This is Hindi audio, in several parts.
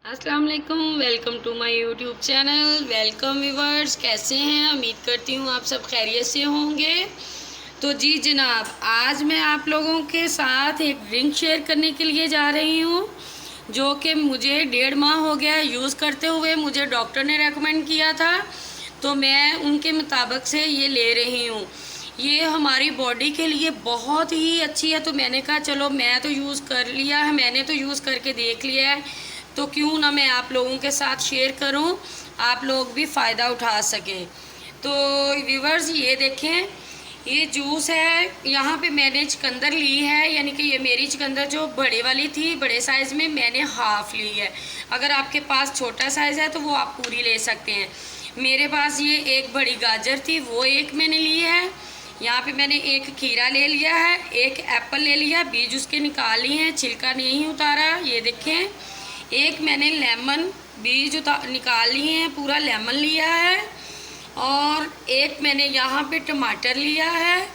अस्सलाम वालेकुम, welcome to my YouTube channel. Welcome viewers, कैसे हैं? उम्मीद करती हूँ आप सब खैरियत से होंगे। तो जी जनाब, आज मैं आप लोगों के साथ एक ड्रिंक शेयर करने के लिए जा रही हूँ, जो कि मुझे 1.5 माह हो गया यूज़ करते हुए। मुझे डॉक्टर ने रेकमेंड किया था, तो मैं उनके मुताबिक से ये ले रही हूँ। ये हमारी बॉडी के लिए बहुत ही अच्छी है। तो मैंने कहा चलो, मैं तो यूज़ कर लिया है, मैंने तो यूज़ करके देख लिया है, तो क्यों ना मैं आप लोगों के साथ शेयर करूं, आप लोग भी फ़ायदा उठा सकें। तो व्यूवर्स, ये देखें, ये जूस है। यहाँ पे मैंने चुकंदर ली है, यानी कि ये मेरी चुकंदर जो बड़े वाली थी, बड़े साइज़ में मैंने हाफ़ ली है। अगर आपके पास छोटा साइज़ है तो वो आप पूरी ले सकते हैं। मेरे पास ये एक बड़ी गाजर थी, वो एक मैंने ली है। यहाँ पे मैंने एक खीरा ले लिया है, एक एप्पल ले लिया, बीज उसके निकाल लिए हैं, छिलका नहीं उतारा। ये देखें, एक मैंने लेमन बीज निकाल लिए हैं, पूरा लेमन लिया है। और एक मैंने यहाँ पे टमाटर लिया है।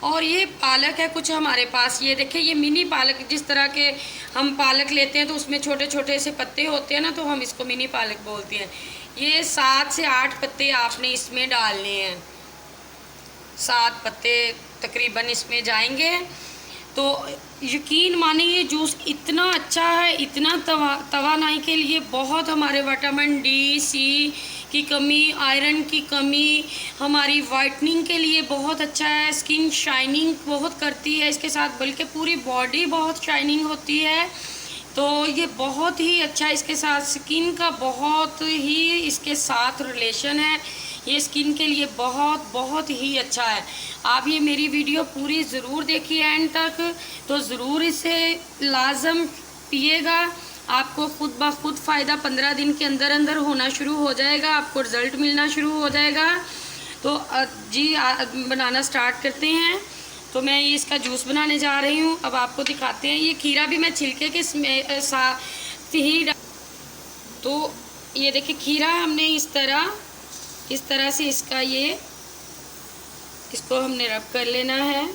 और ये पालक है कुछ हमारे पास। ये देखिए, ये मिनी पालक, जिस तरह के हम पालक लेते हैं तो उसमें छोटे छोटे से पत्ते होते हैं ना, तो हम इसको मिनी पालक बोलते हैं। ये 7 से 8 पत्ते आपने इसमें डालने हैं, 7 पत्ते तकरीबन इसमें जाएंगे। तो यकीन माने, ये जूस इतना अच्छा है, इतना तवानाई के लिए बहुत, हमारे विटामिन डी, सी की कमी, आयरन की कमी, हमारी वाइटनिंग के लिए बहुत अच्छा है। स्किन शाइनिंग बहुत करती है इसके साथ, बल्कि पूरी बॉडी बहुत शाइनिंग होती है। तो ये बहुत ही अच्छा, इसके साथ स्किन का बहुत ही इसके साथ रिलेशन है। ये स्किन के लिए बहुत बहुत ही अच्छा है। आप ये मेरी वीडियो पूरी ज़रूर देखिए एंड तक, तो ज़रूर इसे लाजम पिएगा। आपको खुद ब खुद फ़ायदा 15 दिन के अंदर अंदर होना शुरू हो जाएगा, आपको रिज़ल्ट मिलना शुरू हो जाएगा। तो जी बनाना स्टार्ट करते हैं। तो मैं ये इसका जूस बनाने जा रही हूँ, अब आपको दिखाते हैं। ये खीरा भी मैं छिलके के साथ ही तो ये देखिए, खीरा हमने इस तरह से इसको हमने रब कर लेना है।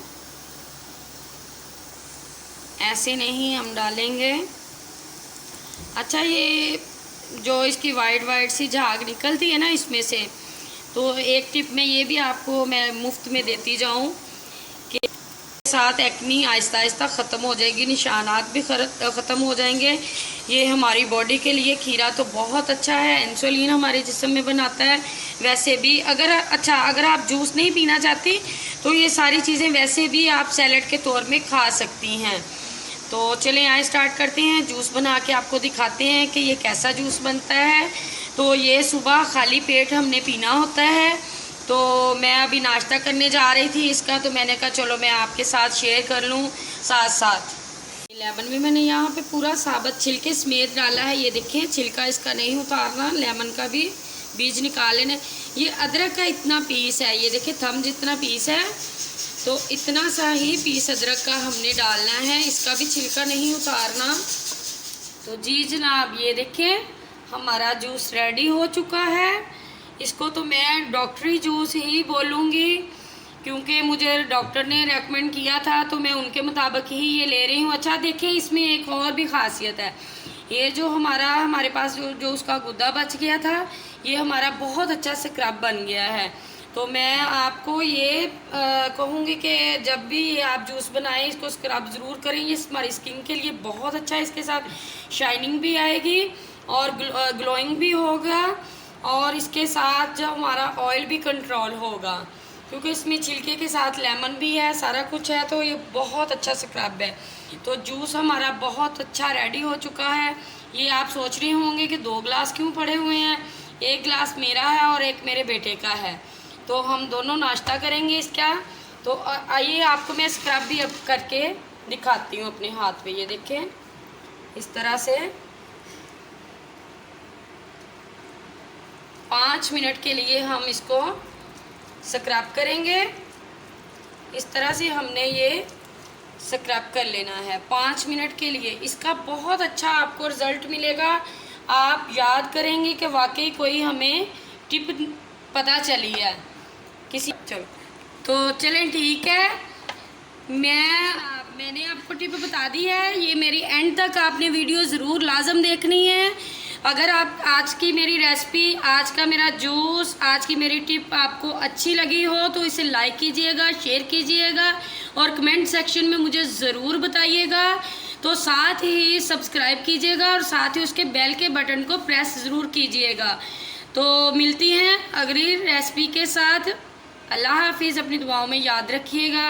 ऐसे नहीं हम डालेंगे। अच्छा, ये जो इसकी वाइट सी झाग निकलती है ना इसमें से, तो एक टिप मैं ये भी आपको मैं मुफ्त में देती जाऊं कि साथ एक्नी आहिस्ता आहिस्ता ख़त्म हो जाएगी, निशानात भी ख़त्म हो जाएंगे। ये हमारी बॉडी के लिए खीरा तो बहुत अच्छा है, इंसुलिन हमारे जिस्म में बनाता है। वैसे भी अगर आप जूस नहीं पीना चाहती तो ये सारी चीज़ें वैसे भी आप सैलेड के तौर में खा सकती हैं। तो चलें यहाँ स्टार्ट करते हैं। जूस बना के आपको दिखाते हैं कि ये कैसा जूस बनता है। तो ये सुबह खाली पेट हमने पीना होता है। तो मैं अभी नाश्ता करने जा रही थी इसका, तो मैंने कहा चलो मैं आपके साथ शेयर कर लूँ साथ साथ। लेमन भी मैंने यहाँ पे पूरा साबुत छिलके समेत डाला है। ये देखें, छिलका इसका नहीं उतारना, लेमन का भी बीज निकाल लेना। ये अदरक का इतना पीस है, ये देखिए थम जितना पीस है, तो इतना सा ही पीस अदरक का हमने डालना है, इसका भी छिलका नहीं उतारना। तो जी जनाब, ये देखें हमारा जूस रेडी हो चुका है। इसको तो मैं डॉक्टरी जूस ही बोलूँगी, क्योंकि मुझे डॉक्टर ने रेकमेंड किया था, तो मैं उनके मुताबिक ही ये ले रही हूँ। अच्छा देखें, इसमें एक और भी ख़ासियत है। ये जो हमारे पास जो उसका गुद्दा बच गया था, ये हमारा बहुत अच्छा स्क्रब बन गया है। तो मैं आपको ये कहूँगी कि जब भी आप जूस बनाएं, इसको स्क्रब ज़रूर करें। ये हमारी स्किन के लिए बहुत अच्छा है, इसके साथ शाइनिंग भी आएगी और ग्लोइंग भी होगा, और इसके साथ जो हमारा ऑयल भी कंट्रोल होगा, क्योंकि इसमें छिलके के साथ लेमन भी है, सारा कुछ है। तो ये बहुत अच्छा स्क्रब है। तो जूस हमारा बहुत अच्छा रेडी हो चुका है। ये आप सोच रहे होंगे कि 2 गिलास क्यों पड़े हुए हैं, 1 गिलास मेरा है और एक मेरे बेटे का है, तो हम दोनों नाश्ता करेंगे इसका। तो आइए आपको मैं स्क्रब भी अब करके दिखाती हूँ अपने हाथ पे। ये देखें, इस तरह से 5 मिनट के लिए हम इसको स्क्रब करेंगे। इस तरह से हमने ये स्क्रब कर लेना है 5 मिनट के लिए। इसका बहुत अच्छा आपको रिज़ल्ट मिलेगा। आप याद करेंगे कि वाकई कोई हमें टिप पता चली है किसी। चलो तो चलें, ठीक है, मैंने आपको टिप बता दी है। ये मेरी एंड तक आपने वीडियो ज़रूर लाजम देखनी है। अगर आप आज की मेरी रेसिपी, आज का मेरा जूस, आज की मेरी टिप आपको अच्छी लगी हो तो इसे लाइक कीजिएगा, शेयर कीजिएगा और कमेंट सेक्शन में मुझे ज़रूर बताइएगा। तो साथ ही सब्सक्राइब कीजिएगा और साथ ही उसके बेल के बटन को प्रेस ज़रूर कीजिएगा। तो मिलती हैं अगली रेसिपी के साथ। अल्लाह हाफिज़, अपनी दुआओं में याद रखिएगा।